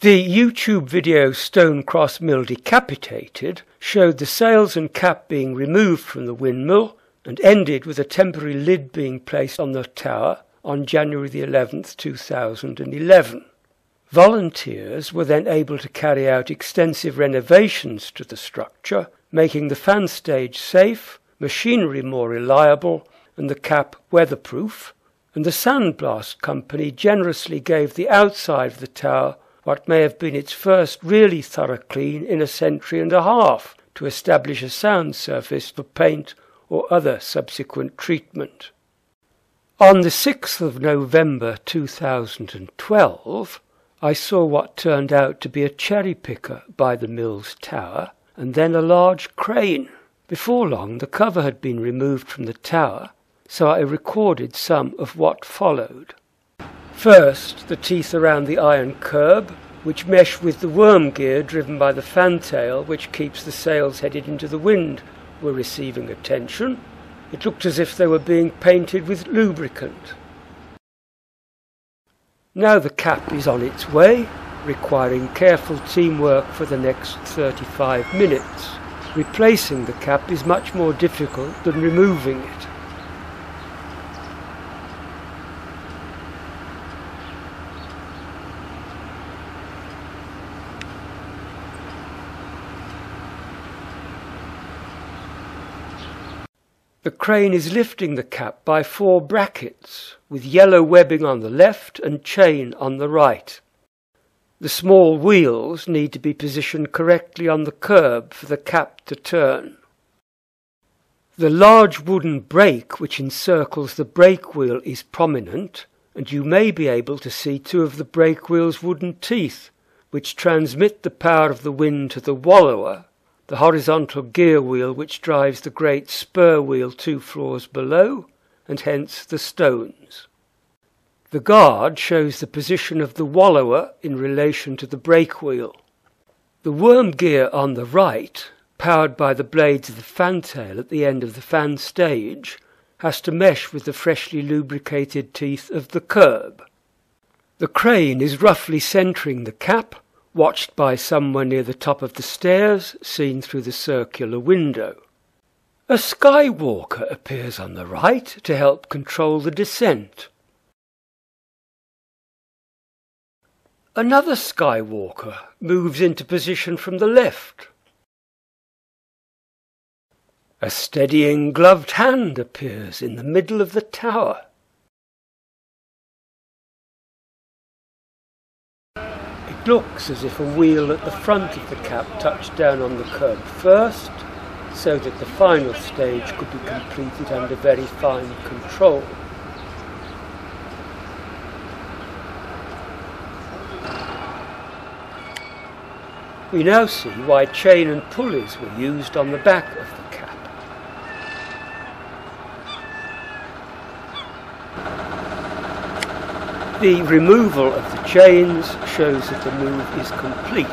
The YouTube video Stone Cross Mill Decapitated showed the sails and cap being removed from the windmill and ended with a temporary lid being placed on the tower on January the 11th, 2011. Volunteers were then able to carry out extensive renovations to the structure, making the fan stage safe, machinery more reliable, and the cap weatherproof, and the sandblast company generously gave the outside of the tower what may have been its first really thorough clean in a century and a half to establish a sound surface for paint or other subsequent treatment. On the 6th of November 2012, I saw what turned out to be a cherry picker by the mill's tower, and then a large crane. Before long the cover had been removed from the tower, so I recorded some of what followed. First, the teeth around the iron curb, which mesh with the worm gear driven by the fantail which keeps the sails headed into the wind, were receiving attention. It looked as if they were being painted with lubricant. Now the cap is on its way, requiring careful teamwork for the next 35 minutes. Replacing the cap is much more difficult than removing it. The crane is lifting the cap by 4 brackets, with yellow webbing on the left and chain on the right. The small wheels need to be positioned correctly on the curb for the cap to turn. The large wooden brake which encircles the brake wheel is prominent, and you may be able to see 2 of the brake wheel's wooden teeth, which transmit the power of the wind to the wallower, the horizontal gear wheel which drives the great spur wheel 2 floors below, and hence the stones. The guard shows the position of the wallower in relation to the brake wheel. The worm gear on the right, powered by the blades of the fantail at the end of the fan stage, has to mesh with the freshly lubricated teeth of the curb. The crane is roughly centering the cap, watched by someone near the top of the stairs, seen through the circular window. A skywalker appears on the right to help control the descent. Another skywalker moves into position from the left. A steadying gloved hand appears in the middle of the tower. It looks as if a wheel at the front of the cap touched down on the curb first, so that the final stage could be completed under very fine control. We now see why chain and pulleys were used on the back of the cap. The removal of the chains shows that the move is complete.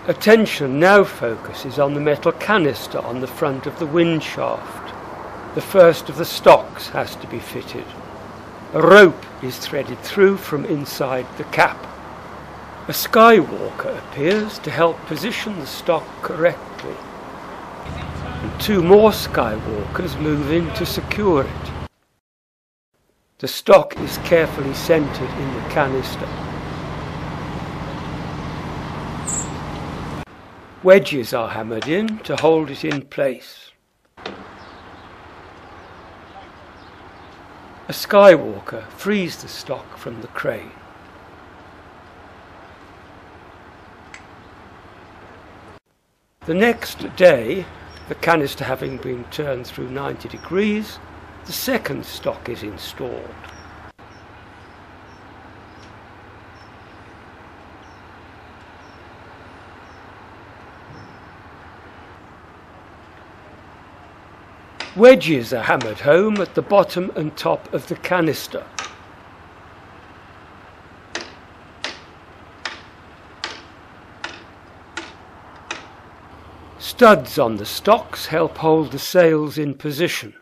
Attention now focuses on the metal canister on the front of the wind shaft. The first of the stocks has to be fitted. A rope is threaded through from inside the cap. A skywalker appears to help position the stock correctly. And 2 more skywalkers move in to secure it. The stock is carefully centered in the canister. Wedges are hammered in to hold it in place. A skywalker frees the stock from the crane. The next day, the canister having been turned through 90 degrees, the second stock is installed. Wedges are hammered home at the bottom and top of the canister. Studs on the stocks help hold the sails in position.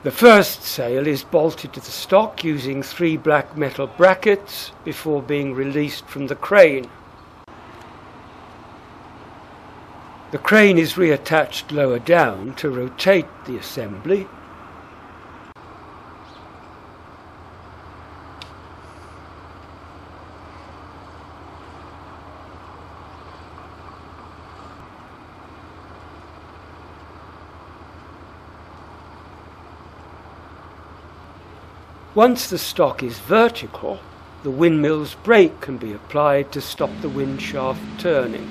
The first sail is bolted to the stock using 3 black metal brackets before being released from the crane. The crane is reattached lower down to rotate the assembly. Once the stock is vertical, the windmill's brake can be applied to stop the wind shaft turning.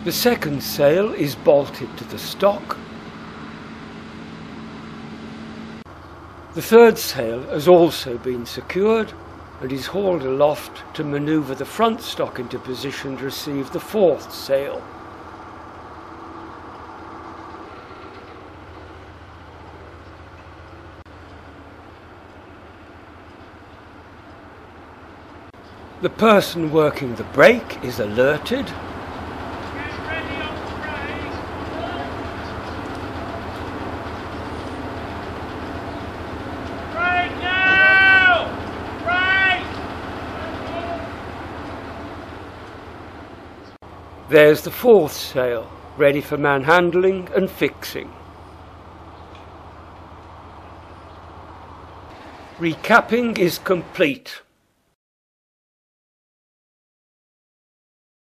The second sail is bolted to the stock. The third sail has also been secured and is hauled aloft to manoeuvre the front stock into position to receive the fourth sail. The person working the brake is alerted. There's the fourth sail, ready for manhandling and fixing. Recapping is complete.